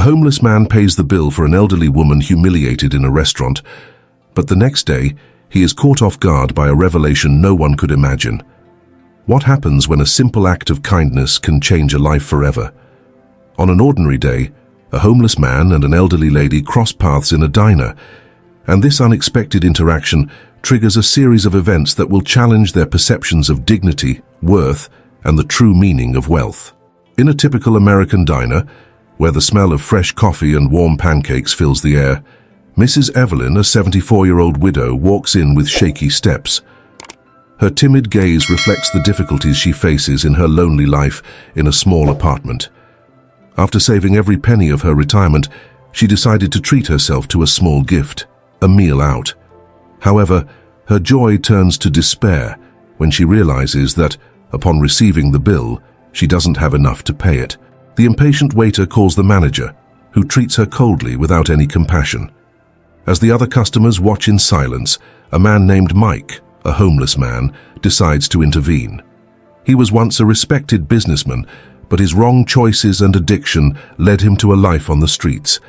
homeless man pays the bill for an elderly woman humiliated in a restaurant, but the next day, he is caught off guard by a revelation no one could imagine. What happens when a simple act of kindness can change a life forever? On an ordinary day, a homeless man and an elderly lady cross paths in a diner, and this unexpected interaction triggers a series of events that will challenge their perceptions of dignity, worth, and the true meaning of wealth. In a typical American diner, where the smell of fresh coffee and warm pancakes fills the air, Mrs. Evelyn, a 74-year-old widow, walks in with shaky steps. Her timid gaze reflects the difficulties she faces in her lonely life in a small apartment. After saving every penny of her retirement, she decided to treat herself to a small gift, a meal out. However, her joy turns to despair when she realizes that, upon receiving the bill, she doesn't have enough to pay it. The impatient waiter calls the manager, who treats her coldly without any compassion. As the other customers watch in silence, a man named Mike, a homeless man, decides to intervene. He was once a respected businessman, but his wrong choices and addiction led him to a life on the streets.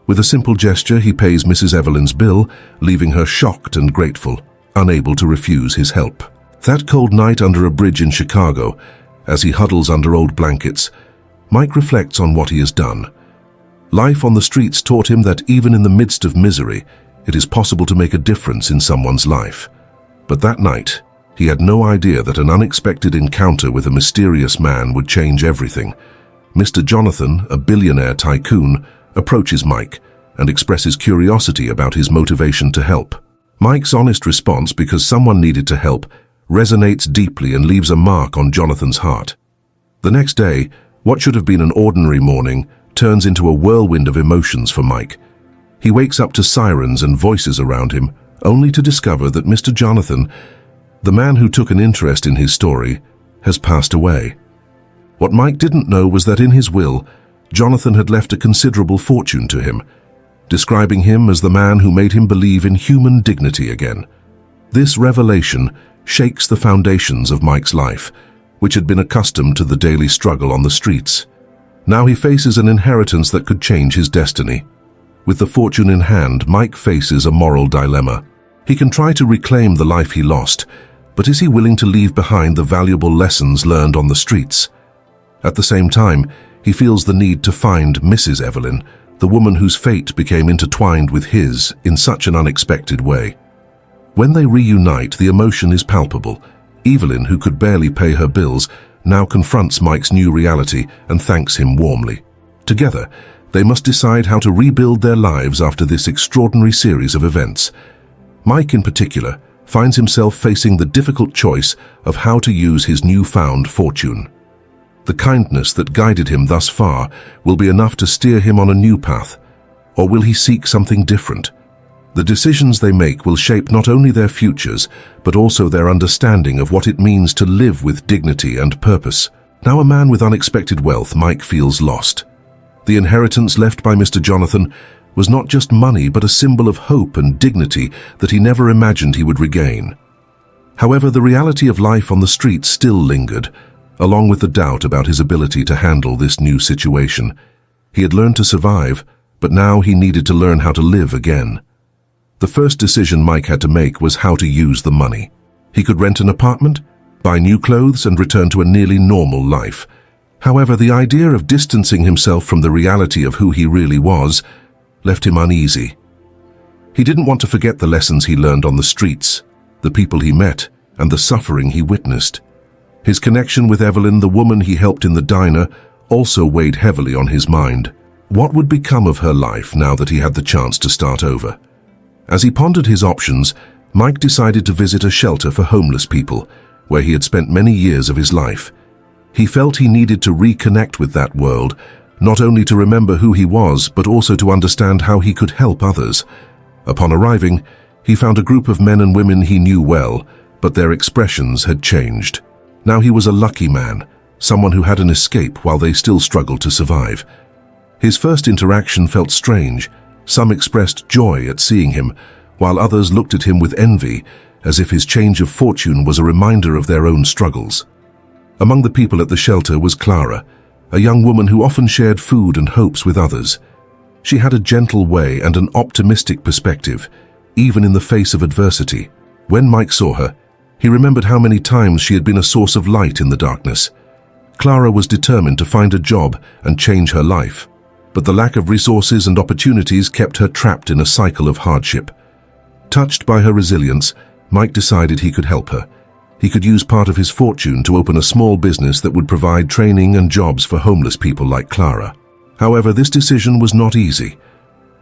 With a simple gesture, he pays Mrs. Evelyn's bill, leaving her shocked and grateful, unable to refuse his help. That cold night under a bridge in Chicago, as he huddles under old blankets, Mike reflects on what he has done. Life on the streets taught him that even in the midst of misery, it is possible to make a difference in someone's life. But that night, he had no idea that an unexpected encounter with a mysterious man would change everything. Mr. Jonathan, a billionaire tycoon, approaches Mike and expresses curiosity about his motivation to help. Mike's honest response, because someone needed to help, resonates deeply and leaves a mark on Jonathan's heart. The next day, what should have been an ordinary morning turns into a whirlwind of emotions for Mike. He wakes up to sirens and voices around him, only to discover that Mr. Jonathan, the man who took an interest in his story, has passed away. What Mike didn't know was that in his will, Jonathan had left a considerable fortune to him, describing him as the man who made him believe in human dignity again. This revelation shakes the foundations of Mike's life, which had been accustomed to the daily struggle on the streets. Now he faces an inheritance that could change his destiny. With the fortune in hand, Mike faces a moral dilemma. He can try to reclaim the life he lost, but is he willing to leave behind the valuable lessons learned on the streets? At the same time, he feels the need to find Mrs. Evelyn, the woman whose fate became intertwined with his in such an unexpected way. When they reunite, the emotion is palpable. Evelyn, who could barely pay her bills, now confronts Mike's new reality and thanks him warmly. Together, they must decide how to rebuild their lives after this extraordinary series of events. Mike, in particular, finds himself facing the difficult choice of how to use his newfound fortune. The kindness that guided him thus far will be enough to steer him on a new path, or will he seek something different? The decisions they make will shape not only their futures, but also their understanding of what it means to live with dignity and purpose. Now a man with unexpected wealth, Mike feels lost. The inheritance left by Mr. Jonathan was not just money, but a symbol of hope and dignity that he never imagined he would regain. However, the reality of life on the streets still lingered, along with the doubt about his ability to handle this new situation. He had learned to survive, but now he needed to learn how to live again. The first decision Mike had to make was how to use the money. He could rent an apartment, buy new clothes, and return to a nearly normal life. However, the idea of distancing himself from the reality of who he really was left him uneasy. He didn't want to forget the lessons he learned on the streets, the people he met, and the suffering he witnessed. His connection with Evelyn, the woman he helped in the diner, also weighed heavily on his mind. What would become of her life now that he had the chance to start over? As he pondered his options, Mike decided to visit a shelter for homeless people, where he had spent many years of his life. He felt he needed to reconnect with that world, not only to remember who he was, but also to understand how he could help others. Upon arriving, he found a group of men and women he knew well, but their expressions had changed. Now he was a lucky man, someone who had an escape while they still struggled to survive. His first interaction felt strange. Some expressed joy at seeing him, while others looked at him with envy, as if his change of fortune was a reminder of their own struggles. Among the people at the shelter was Clara, a young woman who often shared food and hopes with others. She had a gentle way and an optimistic perspective, even in the face of adversity. When Mike saw her, he remembered how many times she had been a source of light in the darkness. Clara was determined to find a job and change her life, but the lack of resources and opportunities kept her trapped in a cycle of hardship. Touched by her resilience, Mike decided he could help her. He could use part of his fortune to open a small business that would provide training and jobs for homeless people like Clara. However, this decision was not easy.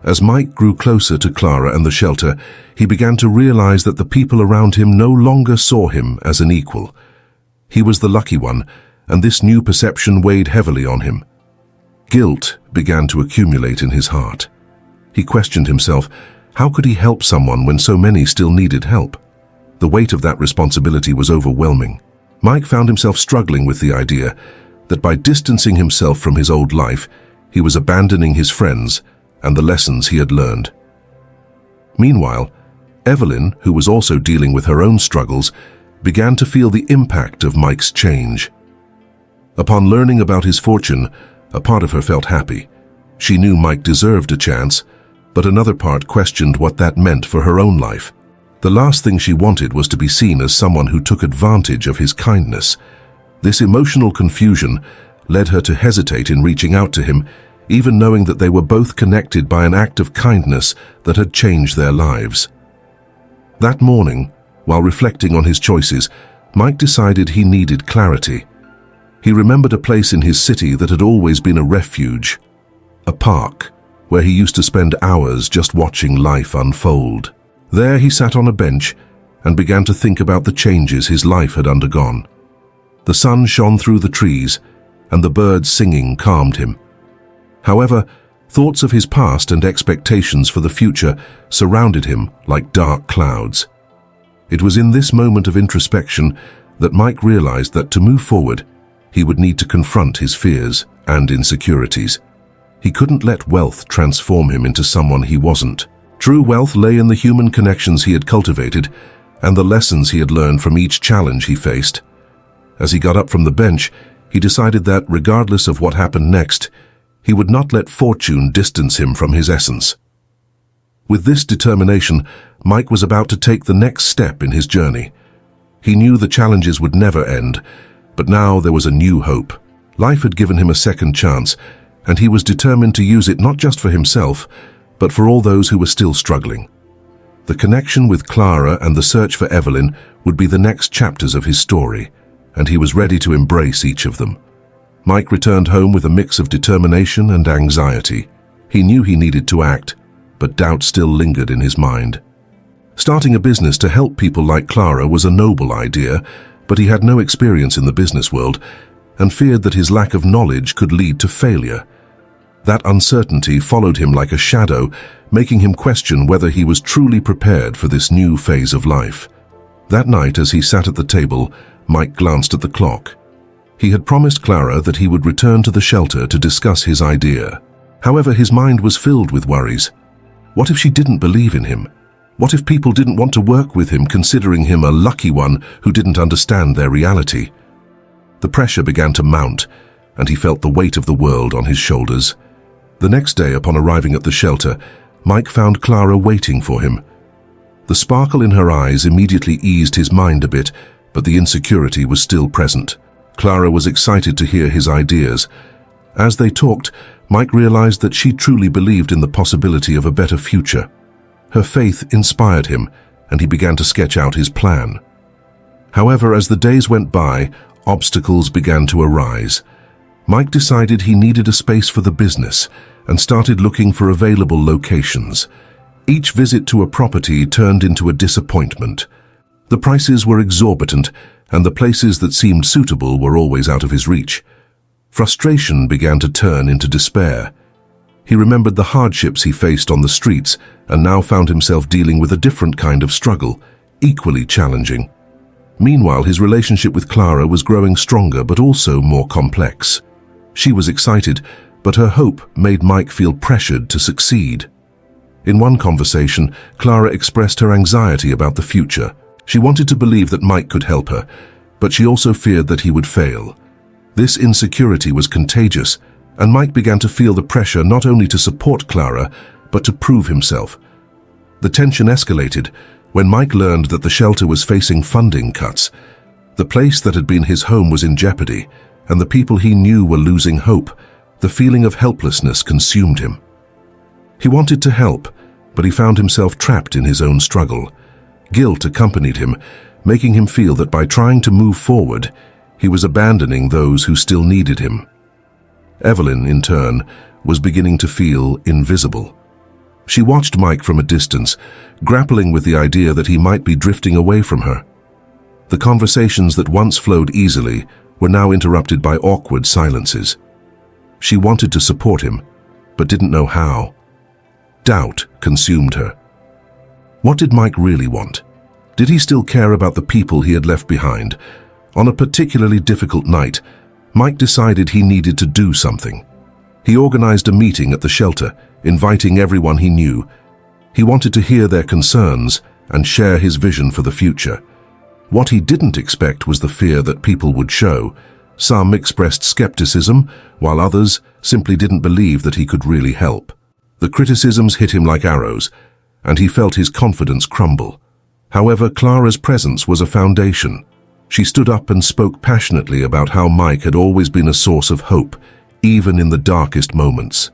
As Mike grew closer to Clara and the shelter, he began to realize that the people around him no longer saw him as an equal. He was the lucky one, and this new perception weighed heavily on him. Guilt began to accumulate in his heart. He questioned himself, how could he help someone when so many still needed help? The weight of that responsibility was overwhelming. Mike found himself struggling with the idea that by distancing himself from his old life, he was abandoning his friends and the lessons he had learned. Meanwhile, Evelyn, who was also dealing with her own struggles, began to feel the impact of Mike's change. Upon learning about his fortune, a part of her felt happy. She knew Mike deserved a chance, but another part questioned what that meant for her own life. The last thing she wanted was to be seen as someone who took advantage of his kindness. This emotional confusion led her to hesitate in reaching out to him, even knowing that they were both connected by an act of kindness that had changed their lives. That morning, while reflecting on his choices, Mike decided he needed clarity. He remembered a place in his city that had always been a refuge, a park, where he used to spend hours just watching life unfold. There he sat on a bench and began to think about the changes his life had undergone. The sun shone through the trees, and the birds singing calmed him. However, thoughts of his past and expectations for the future surrounded him like dark clouds. It was in this moment of introspection that Mike realized that to move forward, he would need to confront his fears and insecurities. He couldn't let wealth transform him into someone he wasn't. True wealth lay in the human connections he had cultivated and the lessons he had learned from each challenge he faced. As he got up from the bench, he decided that, regardless of what happened next, he would not let fortune distance him from his essence. With this determination, Mike was about to take the next step in his journey. He knew the challenges would never end, but now there was a new hope. Life had given him a second chance, and he was determined to use it not just for himself, but for all those who were still struggling. The connection with Clara and the search for Evelyn would be the next chapters of his story, and he was ready to embrace each of them. Mike returned home with a mix of determination and anxiety. He knew he needed to act, but doubt still lingered in his mind. Starting a business to help people like Clara was a noble idea, but he had no experience in the business world and feared that his lack of knowledge could lead to failure. That uncertainty followed him like a shadow, making him question whether he was truly prepared for this new phase of life. That night, as he sat at the table, Mike glanced at the clock. He had promised Clara that he would return to the shelter to discuss his idea. However, his mind was filled with worries. What if she didn't believe in him? What if people didn't want to work with him, considering him a lucky one who didn't understand their reality? The pressure began to mount, and he felt the weight of the world on his shoulders. The next day, upon arriving at the shelter, Mike found Clara waiting for him. The sparkle in her eyes immediately eased his mind a bit, but the insecurity was still present. Clara was excited to hear his ideas. As they talked, Mike realized that she truly believed in the possibility of a better future. Her faith inspired him, and he began to sketch out his plan. However, as the days went by, obstacles began to arise. Mike decided he needed a space for the business and started looking for available locations. Each visit to a property turned into a disappointment. The prices were exorbitant, and the places that seemed suitable were always out of his reach. Frustration began to turn into despair. He remembered the hardships he faced on the streets and now found himself dealing with a different kind of struggle, equally challenging. Meanwhile, his relationship with Clara was growing stronger but also more complex. She was excited, but her hope made Mike feel pressured to succeed. In one conversation, Clara expressed her anxiety about the future. She wanted to believe that Mike could help her, but she also feared that he would fail. This insecurity was contagious, and Mike began to feel the pressure not only to support Clara, but to prove himself. The tension escalated when Mike learned that the shelter was facing funding cuts. The place that had been his home was in jeopardy, and the people he knew were losing hope. The feeling of helplessness consumed him. He wanted to help, but he found himself trapped in his own struggle. Guilt accompanied him, making him feel that by trying to move forward, he was abandoning those who still needed him. Evelyn, in turn, was beginning to feel invisible. She watched Mike from a distance, grappling with the idea that he might be drifting away from her. The conversations that once flowed easily were now interrupted by awkward silences. She wanted to support him, but didn't know how. Doubt consumed her. What did Mike really want? Did he still care about the people he had left behind? On a particularly difficult night, Mike decided he needed to do something. He organized a meeting at the shelter, inviting everyone he knew. He wanted to hear their concerns and share his vision for the future. What he didn't expect was the fear that people would show. Some expressed skepticism, while others simply didn't believe that he could really help. The criticisms hit him like arrows, and he felt his confidence crumble. However, Clara's presence was a foundation. She stood up and spoke passionately about how Mike had always been a source of hope, even in the darkest moments.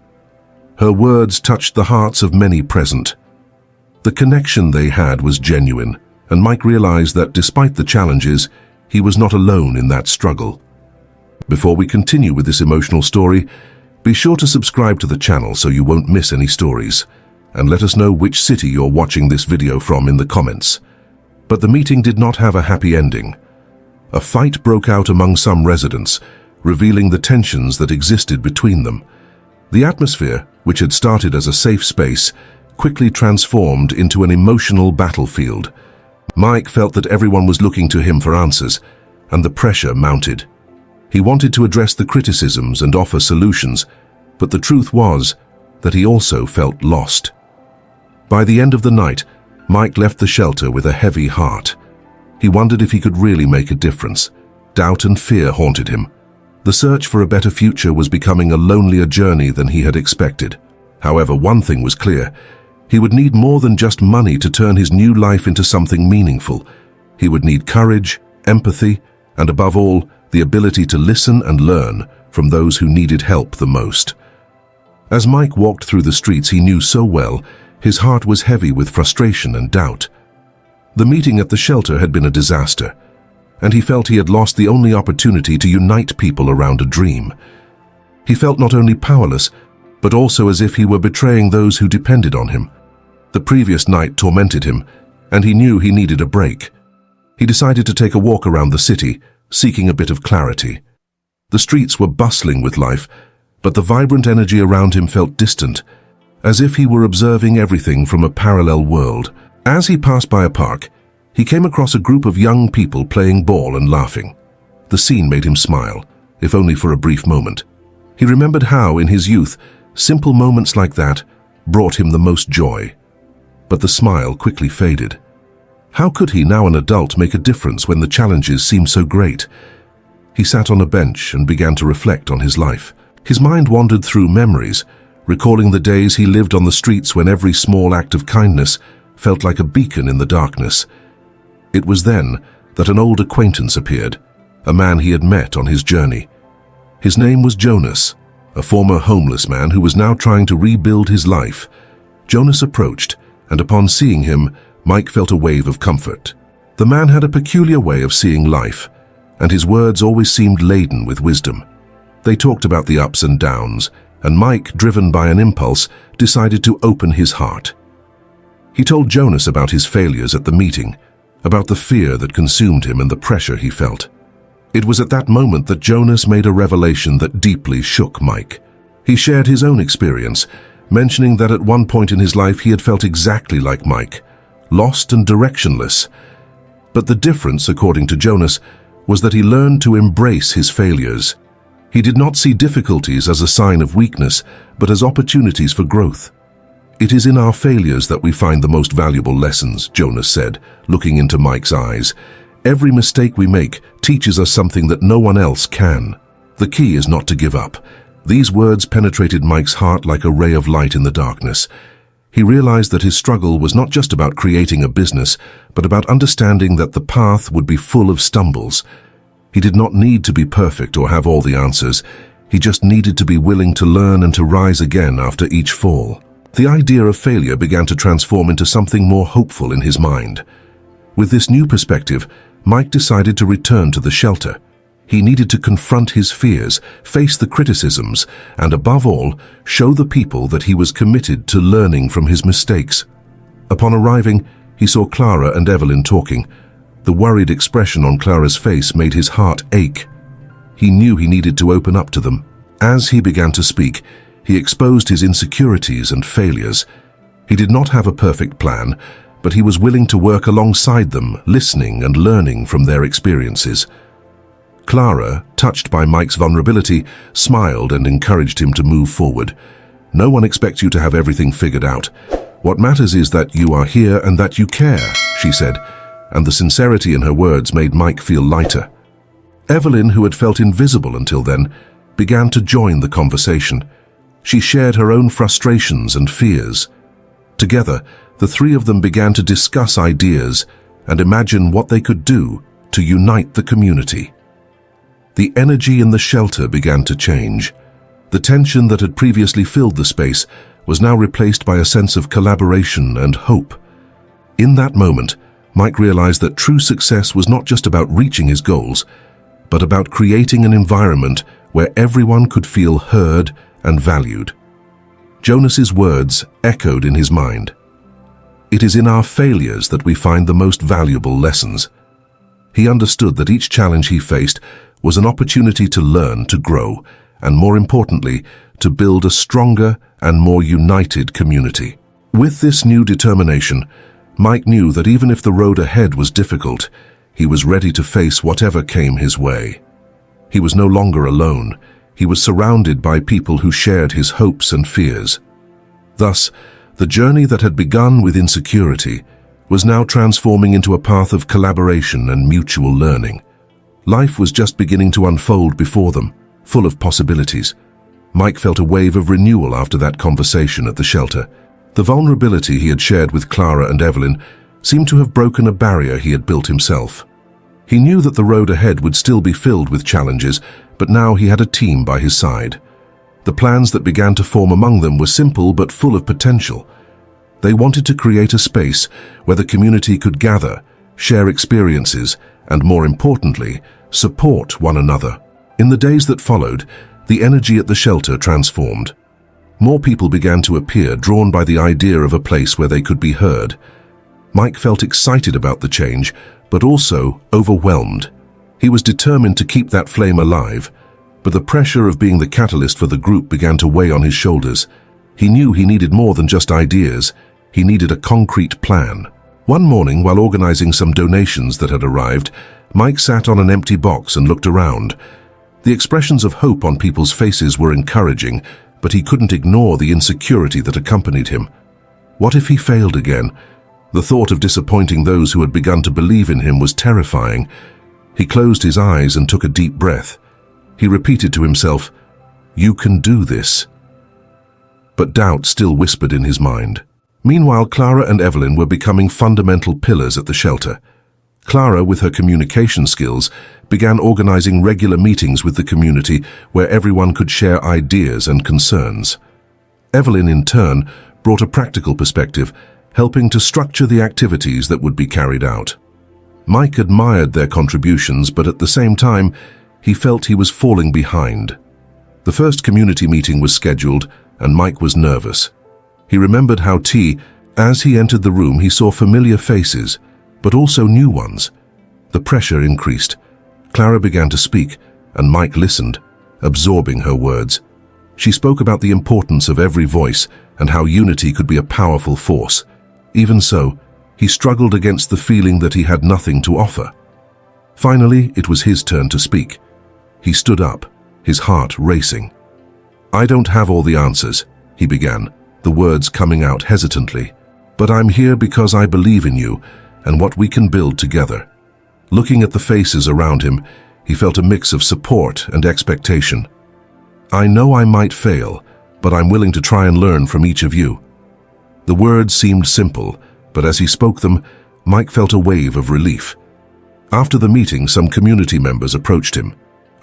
Her words touched the hearts of many present. The connection they had was genuine, and Mike realized that despite the challenges, he was not alone in that struggle. Before we continue with this emotional story, be sure to subscribe to the channel so you won't miss any stories, and let us know which city you're watching this video from in the comments. But the meeting did not have a happy ending. A fight broke out among some residents, revealing the tensions that existed between them. The atmosphere, which had started as a safe space, quickly transformed into an emotional battlefield. Mike felt that everyone was looking to him for answers, and the pressure mounted. He wanted to address the criticisms and offer solutions, but the truth was that he also felt lost. By the end of the night, Mike left the shelter with a heavy heart. He wondered if he could really make a difference. Doubt and fear haunted him. The search for a better future was becoming a lonelier journey than he had expected. However, one thing was clear. He would need more than just money to turn his new life into something meaningful. He would need courage, empathy, and above all, the ability to listen and learn from those who needed help the most. As Mike walked through the streets he knew so well, his heart was heavy with frustration and doubt. The meeting at the shelter had been a disaster, and he felt he had lost the only opportunity to unite people around a dream. He felt not only powerless, but also as if he were betraying those who depended on him. The previous night tormented him, and he knew he needed a break. He decided to take a walk around the city, seeking a bit of clarity. The streets were bustling with life, but the vibrant energy around him felt distant, as if he were observing everything from a parallel world. As he passed by a park, he came across a group of young people playing ball and laughing. The scene made him smile, if only for a brief moment. He remembered how, in his youth, simple moments like that brought him the most joy. But the smile quickly faded. How could he, now an adult, make a difference when the challenges seemed so great? He sat on a bench and began to reflect on his life. His mind wandered through memories, recalling the days he lived on the streets when every small act of kindness felt like a beacon in the darkness. It was then that an old acquaintance appeared, a man he had met on his journey. His name was Jonas, a former homeless man who was now trying to rebuild his life. Jonas approached, and upon seeing him, Mike felt a wave of comfort. The man had a peculiar way of seeing life, and his words always seemed laden with wisdom. They talked about the ups and downs, and Mike, driven by an impulse, decided to open his heart. He told Jonas about his failures at the meeting, about the fear that consumed him and the pressure he felt. It was at that moment that Jonas made a revelation that deeply shook Mike. He shared his own experience, mentioning that at one point in his life he had felt exactly like Mike, lost and directionless. But the difference, according to Jonas, was that he learned to embrace his failures. He did not see difficulties as a sign of weakness, but as opportunities for growth. "It is in our failures that we find the most valuable lessons," Jonas said, looking into Mike's eyes. "Every mistake we make teaches us something that no one else can. The key is not to give up. These words penetrated Mike's heart like a ray of light in the darkness. He realized that his struggle was not just about creating a business, but about understanding that the path would be full of stumbles. He did not need to be perfect or have all the answers. He just needed to be willing to learn and to rise again after each fall. The idea of failure began to transform into something more hopeful in his mind. With this new perspective, Mike decided to return to the shelter. He needed to confront his fears, face the criticisms, and above all, show the people that he was committed to learning from his mistakes. Upon arriving, he saw Clara and Evelyn talking. The worried expression on Clara's face made his heart ache. He knew he needed to open up to them. As he began to speak, he exposed his insecurities and failures. He did not have a perfect plan, but he was willing to work alongside them, listening and learning from their experiences. Clara, touched by Mike's vulnerability, smiled and encouraged him to move forward. "No one expects you to have everything figured out. What matters is that you are here and that you care," she said, and the sincerity in her words made Mike feel lighter. Evelyn, who had felt invisible until then, began to join the conversation. She shared her own frustrations and fears. Together, the three of them began to discuss ideas and imagine what they could do to unite the community. The energy in the shelter began to change. The tension that had previously filled the space was now replaced by a sense of collaboration and hope. In that moment, Mike realized that true success was not just about reaching his goals, but about creating an environment where everyone could feel heard and valued. Jonas's words echoed in his mind. "It is in our failures that we find the most valuable lessons." He understood that each challenge he faced was an opportunity to learn, to grow, and more importantly, to build a stronger and more united community. With this new determination, Mike knew that even if the road ahead was difficult, he was ready to face whatever came his way. He was no longer alone. He was surrounded by people who shared his hopes and fears. Thus, the journey that had begun with insecurity was now transforming into a path of collaboration and mutual learning. Life was just beginning to unfold before them, full of possibilities. Mike felt a wave of renewal after that conversation at the shelter. The vulnerability he had shared with Clara and Evelyn seemed to have broken a barrier he had built himself. He knew that the road ahead would still be filled with challenges, but now he had a team by his side. The plans that began to form among them were simple but full of potential. They wanted to create a space where the community could gather, share experiences, and more importantly, support one another. In the days that followed, the energy at the shelter transformed. More people began to appear, drawn by the idea of a place where they could be heard. Mike felt excited about the change, but also overwhelmed. He was determined to keep that flame alive, but the pressure of being the catalyst for the group began to weigh on his shoulders. He knew he needed more than just ideas. He needed a concrete plan. One morning, while organizing some donations that had arrived, Mike sat on an empty box and looked around. The expressions of hope on people's faces were encouraging, but he couldn't ignore the insecurity that accompanied him. What if he failed again? The thought of disappointing those who had begun to believe in him was terrifying. He closed his eyes and took a deep breath. He repeated to himself, "You can do this." But doubt still whispered in his mind. Meanwhile, Clara and Evelyn were becoming fundamental pillars at the shelter. Clara, with her communication skills, began organizing regular meetings with the community where everyone could share ideas and concerns. Evelyn, in turn, brought a practical perspective, helping to structure the activities that would be carried out. Mike admired their contributions, but at the same time, he felt he was falling behind. The first community meeting was scheduled, and Mike was nervous. He remembered how as he entered the room, he saw familiar faces, but also new ones. The pressure increased. Clara began to speak, and Mike listened, absorbing her words. She spoke about the importance of every voice and how unity could be a powerful force. Even so, he struggled against the feeling that he had nothing to offer. Finally, it was his turn to speak. He stood up, his heart racing. "I don't have all the answers," he began, the words coming out hesitantly. "But I'm here because I believe in you and what we can build together." Looking at the faces around him, he felt a mix of support and expectation. "I know I might fail, but I'm willing to try and learn from each of you." The words seemed simple, but as he spoke them, Mike felt a wave of relief. After the meeting, some community members approached him.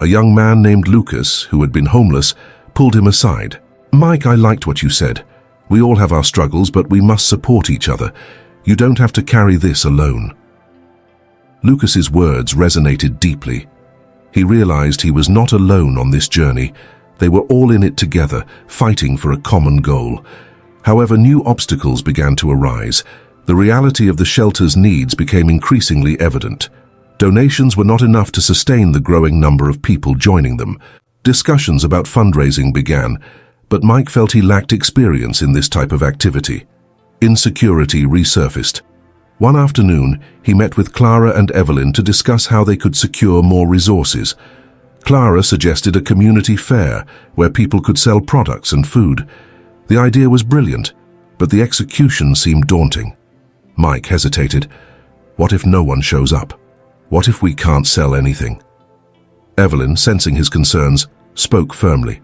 A young man named Lucas, who had been homeless, pulled him aside. "Mike, I liked what you said. We all have our struggles, but we must support each other. You don't have to carry this alone." Lucas's words resonated deeply. He realized he was not alone on this journey. They were all in it together, fighting for a common goal. However, new obstacles began to arise. The reality of the shelter's needs became increasingly evident. Donations were not enough to sustain the growing number of people joining them. Discussions about fundraising began, but Mike felt he lacked experience in this type of activity. Insecurity resurfaced. One afternoon, he met with Clara and Evelyn to discuss how they could secure more resources. Clara suggested a community fair where people could sell products and food. The idea was brilliant, but the execution seemed daunting. Mike hesitated. What if no one shows up? What if we can't sell anything? Evelyn, sensing his concerns, spoke firmly.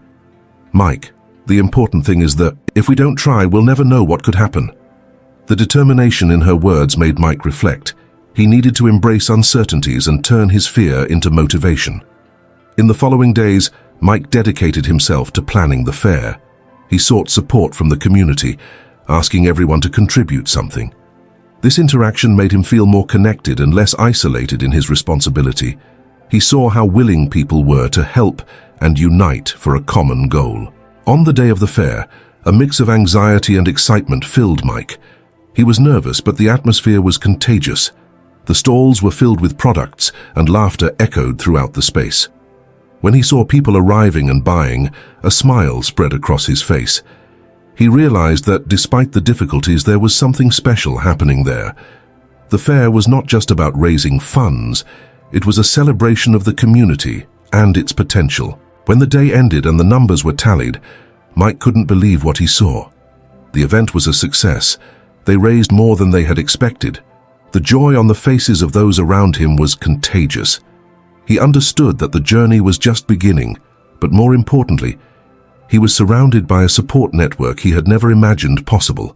"Mike, the important thing is that if we don't try, we'll never know what could happen." The determination in her words made Mike reflect. He needed to embrace uncertainties and turn his fear into motivation. In the following days, Mike dedicated himself to planning the fair. He sought support from the community, asking everyone to contribute something. This interaction made him feel more connected and less isolated in his responsibility. He saw how willing people were to help and unite for a common goal. On the day of the fair, a mix of anxiety and excitement filled Mike. He was nervous, but the atmosphere was contagious. The stalls were filled with products, and laughter echoed throughout the space. When he saw people arriving and buying, a smile spread across his face. He realized that despite the difficulties, there was something special happening there. The fair was not just about raising funds, it was a celebration of the community and its potential. When the day ended and the numbers were tallied, Mike couldn't believe what he saw. The event was a success. They raised more than they had expected. The joy on the faces of those around him was contagious. He understood that the journey was just beginning, but more importantly, he was surrounded by a support network he had never imagined possible.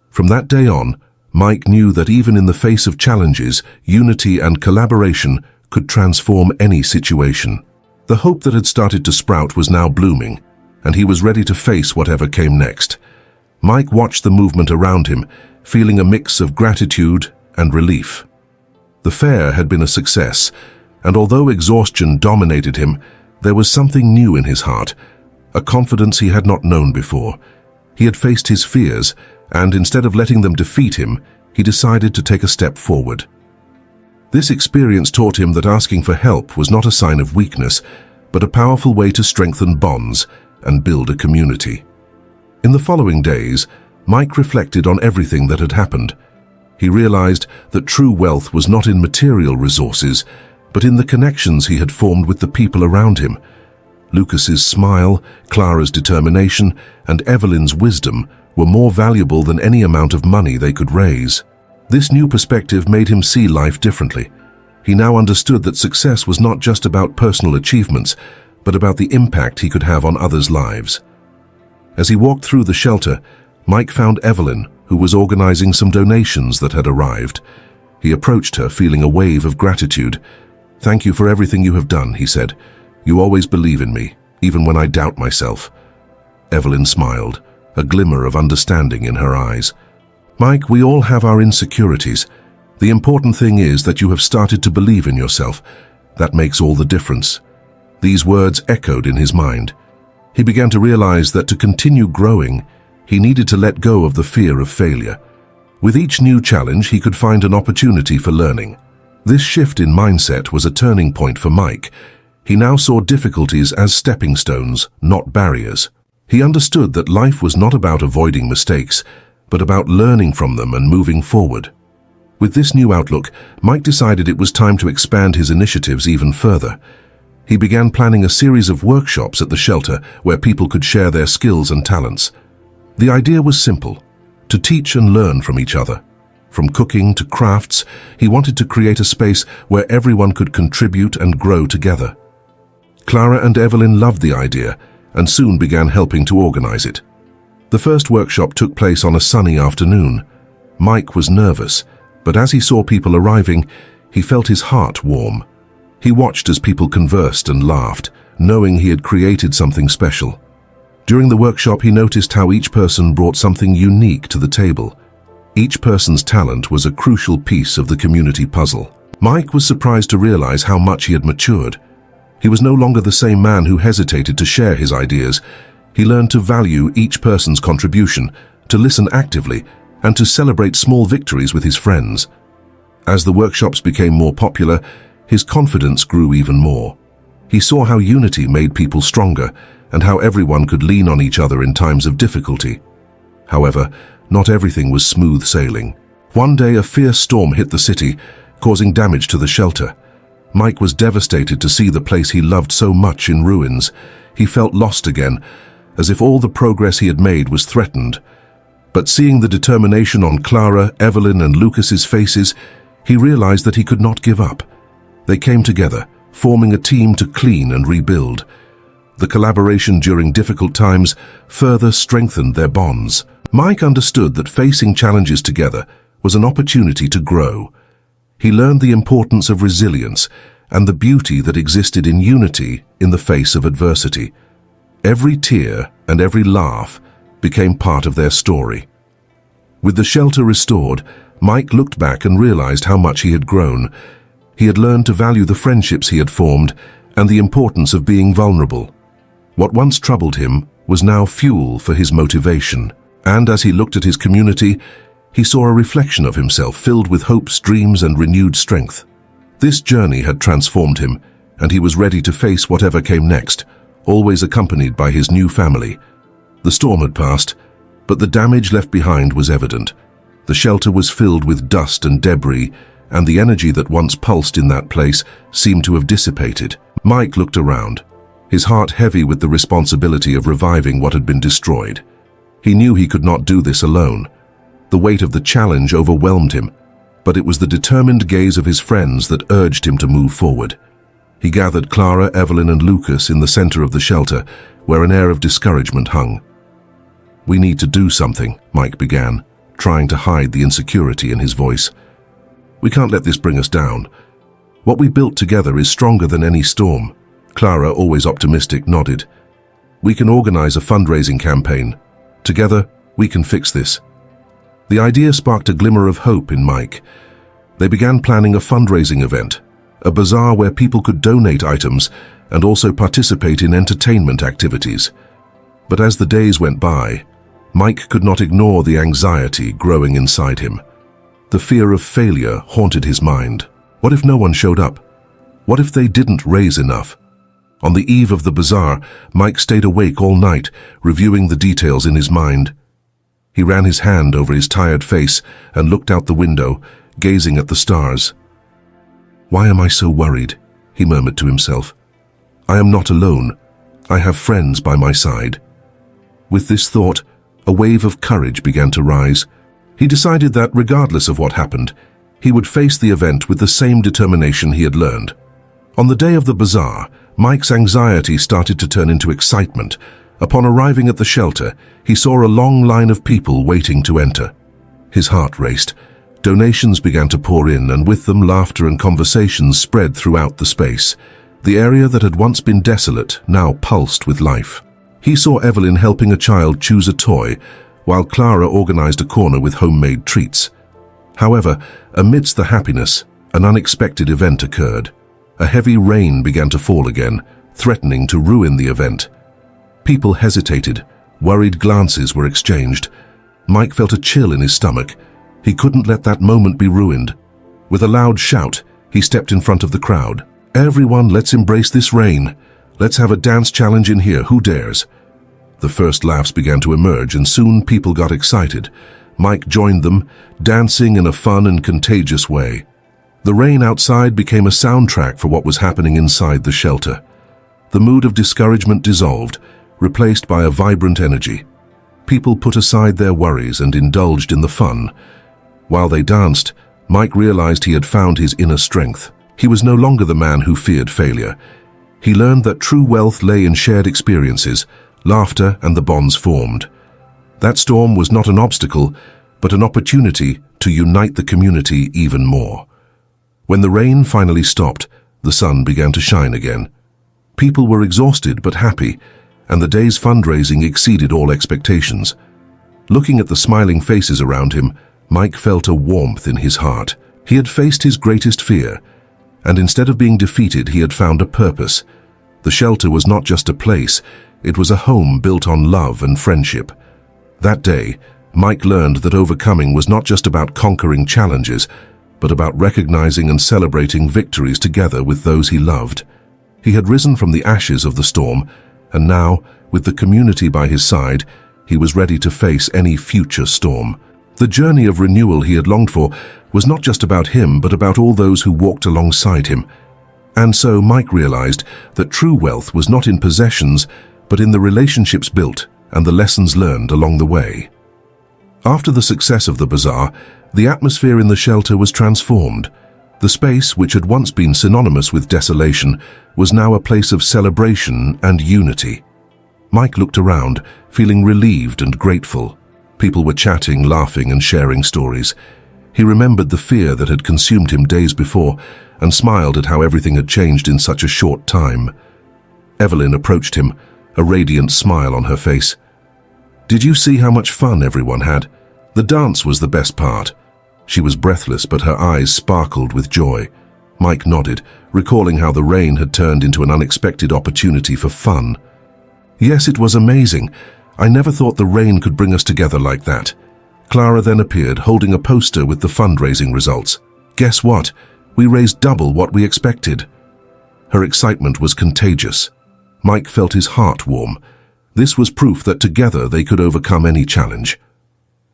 From that day on, Mike knew that even in the face of challenges, unity and collaboration could transform any situation. The hope that had started to sprout was now blooming, and he was ready to face whatever came next. Mike watched the movement around him, feeling a mix of gratitude and relief. The fair had been a success, and although exhaustion dominated him, there was something new in his heart, a confidence he had not known before. He had faced his fears, and instead of letting them defeat him, he decided to take a step forward. This experience taught him that asking for help was not a sign of weakness, but a powerful way to strengthen bonds and build a community. In the following days, Mike reflected on everything that had happened. He realized that true wealth was not in material resources, but in the connections he had formed with the people around him. Lucas's smile, Clara's determination, and Evelyn's wisdom were more valuable than any amount of money they could raise. This new perspective made him see life differently. He now understood that success was not just about personal achievements, but about the impact he could have on others' lives. As he walked through the shelter, Mike found Evelyn, who was organizing some donations that had arrived. He approached her, feeling a wave of gratitude. "Thank you for everything you have done," he said. "You always believe in me, even when I doubt myself." Evelyn smiled, a glimmer of understanding in her eyes. "Mike, we all have our insecurities. The important thing is that you have started to believe in yourself. That makes all the difference." These words echoed in his mind. He began to realize that to continue growing, he needed to let go of the fear of failure. With each new challenge, he could find an opportunity for learning. This shift in mindset was a turning point for Mike. He now saw difficulties as stepping stones, not barriers. He understood that life was not about avoiding mistakes, but about learning from them and moving forward. With this new outlook, Mike decided it was time to expand his initiatives even further. He began planning a series of workshops at the shelter where people could share their skills and talents. The idea was simple: to teach and learn from each other. From cooking to crafts, he wanted to create a space where everyone could contribute and grow together. Clara and Evelyn loved the idea, and soon began helping to organize it. The first workshop took place on a sunny afternoon. Mike was nervous, but as he saw people arriving, he felt his heart warm. He watched as people conversed and laughed, knowing he had created something special. During the workshop, he noticed how each person brought something unique to the table. Each person's talent was a crucial piece of the community puzzle. Mike was surprised to realize how much he had matured. He was no longer the same man who hesitated to share his ideas. He learned to value each person's contribution, to listen actively, and to celebrate small victories with his friends. As the workshops became more popular, his confidence grew even more. He saw how unity made people stronger and how everyone could lean on each other in times of difficulty. However, not everything was smooth sailing. One day, a fierce storm hit the city, causing damage to the shelter. Mike was devastated to see the place he loved so much in ruins. He felt lost again, as if all the progress he had made was threatened. But seeing the determination on Clara, Evelyn, and Lucas's faces, he realized that he could not give up. They came together, forming a team to clean and rebuild. The collaboration during difficult times further strengthened their bonds. Mike understood that facing challenges together was an opportunity to grow. He learned the importance of resilience and the beauty that existed in unity in the face of adversity. Every tear and every laugh became part of their story. With the shelter restored, Mike looked back and realized how much he had grown. He had learned to value the friendships he had formed and the importance of being vulnerable. What once troubled him was now fuel for his motivation. And as he looked at his community, he saw a reflection of himself filled with hopes, dreams, and renewed strength. This journey had transformed him, and he was ready to face whatever came next, always accompanied by his new family. The storm had passed, but the damage left behind was evident. The shelter was filled with dust and debris, and the energy that once pulsed in that place seemed to have dissipated. Mike looked around, his heart heavy with the responsibility of reviving what had been destroyed. He knew he could not do this alone. The weight of the challenge overwhelmed him, but it was the determined gaze of his friends that urged him to move forward. He gathered Clara, Evelyn, and Lucas in the center of the shelter, where an air of discouragement hung. "We need to do something," Mike began, trying to hide the insecurity in his voice. "We can't let this bring us down. What we built together is stronger than any storm." Clara, always optimistic, nodded. "We can organize a fundraising campaign. Together, we can fix this." The idea sparked a glimmer of hope in Mike. They began planning a fundraising event, a bazaar where people could donate items and also participate in entertainment activities. But as the days went by, Mike could not ignore the anxiety growing inside him. The fear of failure haunted his mind. What if no one showed up? What if they didn't raise enough? On the eve of the bazaar, Mike stayed awake all night, reviewing the details in his mind. He ran his hand over his tired face and looked out the window, gazing at the stars. "Why am I so worried?" he murmured to himself. "I am not alone. I have friends by my side." With this thought, a wave of courage began to rise. He decided that, regardless of what happened, he would face the event with the same determination he had learned. On the day of the bazaar, Mike's anxiety started to turn into excitement. Upon arriving at the shelter, he saw a long line of people waiting to enter. His heart raced. Donations began to pour in, and with them laughter and conversations spread throughout the space. The area that had once been desolate now pulsed with life. He saw Evelyn helping a child choose a toy, while Clara organized a corner with homemade treats. However, amidst the happiness, an unexpected event occurred. A heavy rain began to fall again, threatening to ruin the event. People hesitated. Worried glances were exchanged. Mike felt a chill in his stomach. He couldn't let that moment be ruined. With a loud shout, he stepped in front of the crowd. "Everyone, let's embrace this rain. Let's have a dance challenge in here. Who dares?" The first laughs began to emerge, and soon people got excited. Mike joined them, dancing in a fun and contagious way. The rain outside became a soundtrack for what was happening inside the shelter. The mood of discouragement dissolved, replaced by a vibrant energy. People put aside their worries and indulged in the fun. While they danced, Mike realized he had found his inner strength. He was no longer the man who feared failure. He learned that true wealth lay in shared experiences, laughter, and the bonds formed. That storm was not an obstacle, but an opportunity to unite the community even more. When the rain finally stopped, the sun began to shine again. People were exhausted but happy, and the day's fundraising exceeded all expectations. Looking at the smiling faces around him, Mike felt a warmth in his heart. He had faced his greatest fear, and instead of being defeated, he had found a purpose. The shelter was not just a place, it was a home built on love and friendship. That day, Mike learned that overcoming was not just about conquering challenges, but about recognizing and celebrating victories together with those he loved. He had risen from the ashes of the storm, and now, with the community by his side, he was ready to face any future storm. The journey of renewal he had longed for was not just about him, but about all those who walked alongside him. And so Mike realized that true wealth was not in possessions, but in the relationships built and the lessons learned along the way. After the success of the bazaar, the atmosphere in the shelter was transformed. The space, which had once been synonymous with desolation, was now a place of celebration and unity. Mike looked around, feeling relieved and grateful. People were chatting, laughing, and sharing stories. He remembered the fear that had consumed him days before and smiled at how everything had changed in such a short time. Evelyn approached him, a radiant smile on her face. "Did you see how much fun everyone had? The dance was the best part." She was breathless, but her eyes sparkled with joy. Mike nodded, recalling how the rain had turned into an unexpected opportunity for fun. "Yes, it was amazing. I never thought the rain could bring us together like that." Clara then appeared, holding a poster with the fundraising results. "Guess what? We raised double what we expected." Her excitement was contagious. Mike felt his heart warm. This was proof that together they could overcome any challenge.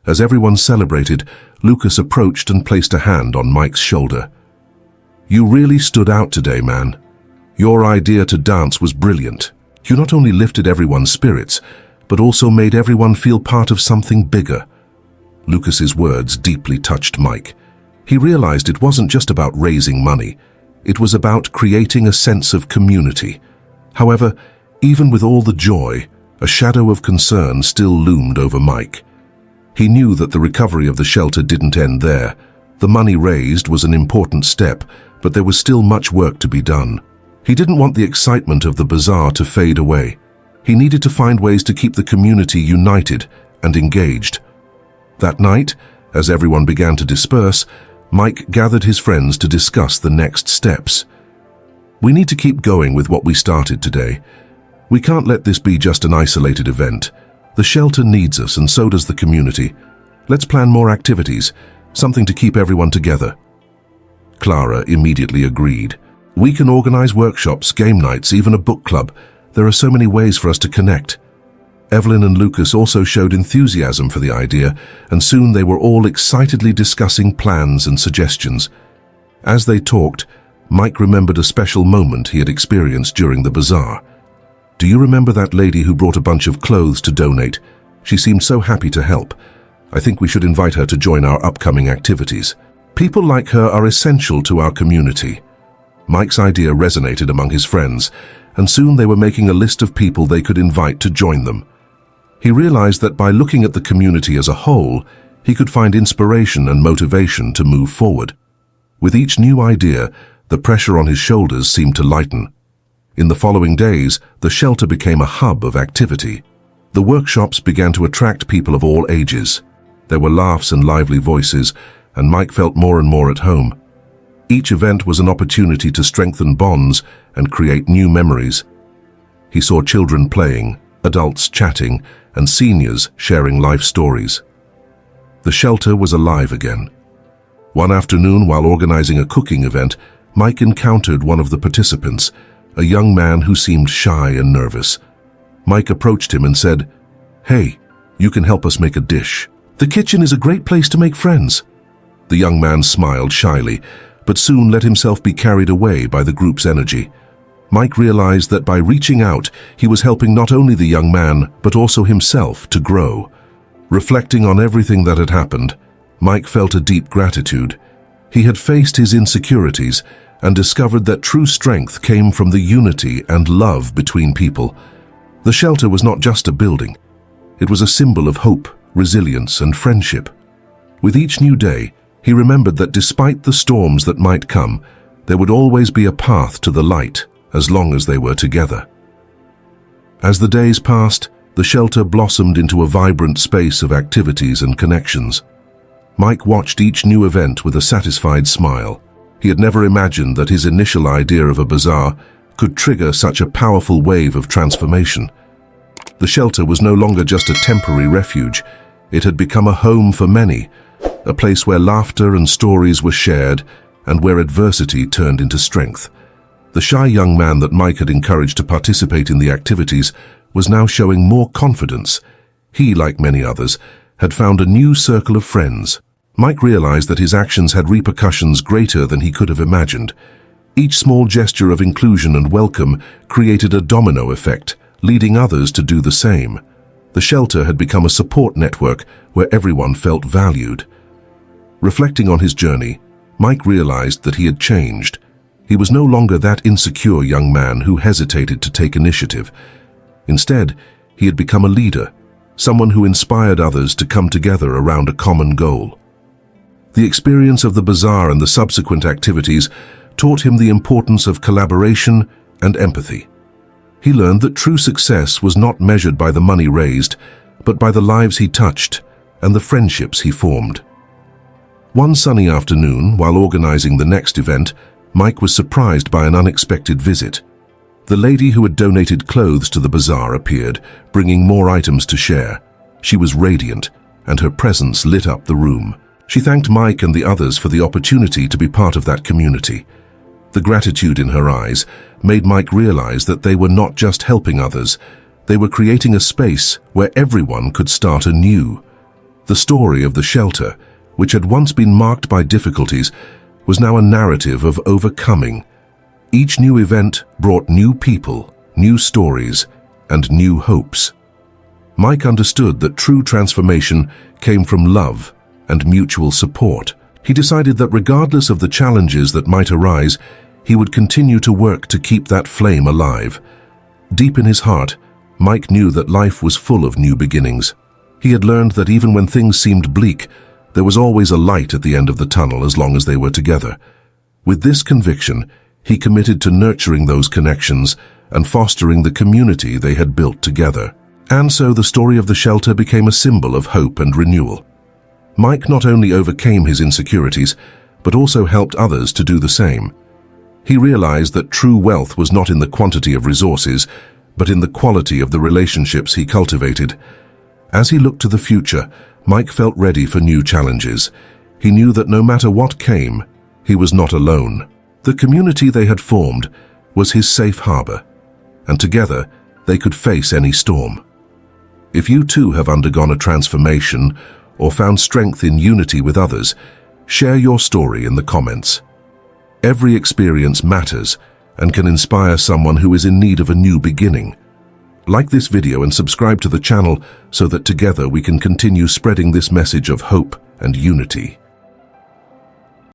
As everyone celebrated, Lucas approached and placed a hand on Mike's shoulder. "You really stood out today, man. Your idea to dance was brilliant. You not only lifted everyone's spirits, but also made everyone feel part of something bigger." Lucas's words deeply touched Mike. He realized it wasn't just about raising money. It was about creating a sense of community. However, even with all the joy, a shadow of concern still loomed over Mike. He knew that the recovery of the shelter didn't end there. The money raised was an important step, but there was still much work to be done. He didn't want the excitement of the bazaar to fade away. He needed to find ways to keep the community united and engaged. That night, as everyone began to disperse, Mike gathered his friends to discuss the next steps. "We need to keep going with what we started today. We can't let this be just an isolated event. The shelter needs us, and so does the community. Let's plan more activities, something to keep everyone together." Clara immediately agreed. "We can organize workshops, game nights, even a book club. There are so many ways for us to connect." Evelyn and Lucas also showed enthusiasm for the idea, and soon they were all excitedly discussing plans and suggestions. As they talked, Mike remembered a special moment he had experienced during the bazaar. "Do you remember that lady who brought a bunch of clothes to donate? She seemed so happy to help. I think we should invite her to join our upcoming activities. People like her are essential to our community." Mike's idea resonated among his friends, and soon they were making a list of people they could invite to join them. He realized that by looking at the community as a whole, he could find inspiration and motivation to move forward. With each new idea, the pressure on his shoulders seemed to lighten. In the following days, the shelter became a hub of activity. The workshops began to attract people of all ages. There were laughs and lively voices, and Mike felt more and more at home. Each event was an opportunity to strengthen bonds and create new memories. He saw children playing, adults chatting, and seniors sharing life stories. The shelter was alive again. One afternoon, while organizing a cooking event, Mike encountered one of the participants, a young man who seemed shy and nervous. Mike approached him and said, "Hey, you can help us make a dish. The kitchen is a great place to make friends." The young man smiled shyly, but soon let himself be carried away by the group's energy. Mike realized that by reaching out, he was helping not only the young man, but also himself to grow. Reflecting on everything that had happened, Mike felt a deep gratitude. He had faced his insecurities, and discovered that true strength came from the unity and love between people. The shelter was not just a building. It was a symbol of hope, resilience, and friendship. With each new day, he remembered that despite the storms that might come, there would always be a path to the light as long as they were together. As the days passed, the shelter blossomed into a vibrant space of activities and connections. Mike watched each new event with a satisfied smile. He had never imagined that his initial idea of a bazaar could trigger such a powerful wave of transformation. The shelter was no longer just a temporary refuge. It had become a home for many, a place where laughter and stories were shared and where adversity turned into strength. The shy young man that Mike had encouraged to participate in the activities was now showing more confidence. He, like many others, had found a new circle of friends. Mike realized that his actions had repercussions greater than he could have imagined. Each small gesture of inclusion and welcome created a domino effect, leading others to do the same. The shelter had become a support network where everyone felt valued. Reflecting on his journey, Mike realized that he had changed. He was no longer that insecure young man who hesitated to take initiative. Instead, he had become a leader, someone who inspired others to come together around a common goal. The experience of the bazaar and the subsequent activities taught him the importance of collaboration and empathy. He learned that true success was not measured by the money raised, but by the lives he touched and the friendships he formed. One sunny afternoon, while organizing the next event, Mike was surprised by an unexpected visit. The lady who had donated clothes to the bazaar appeared, bringing more items to share. She was radiant, and her presence lit up the room. She thanked Mike and the others for the opportunity to be part of that community. The gratitude in her eyes made Mike realize that they were not just helping others, they were creating a space where everyone could start anew. The story of the shelter, which had once been marked by difficulties, was now a narrative of overcoming. Each new event brought new people, new stories, and new hopes. Mike understood that true transformation came from love and mutual support. He decided that regardless of the challenges that might arise, he would continue to work to keep that flame alive. Deep in his heart, Mike knew that life was full of new beginnings. He had learned that even when things seemed bleak, there was always a light at the end of the tunnel as long as they were together. With this conviction, he committed to nurturing those connections and fostering the community they had built together. And so the story of the shelter became a symbol of hope and renewal. Mike not only overcame his insecurities, but also helped others to do the same. He realized that true wealth was not in the quantity of resources, but in the quality of the relationships he cultivated. As he looked to the future, Mike felt ready for new challenges. He knew that no matter what came, he was not alone. The community they had formed was his safe harbor, and together they could face any storm. If you too have undergone a transformation or found strength in unity with others, share your story in the comments. Every experience matters and can inspire someone who is in need of a new beginning. Like this video and subscribe to the channel so that together we can continue spreading this message of hope and unity.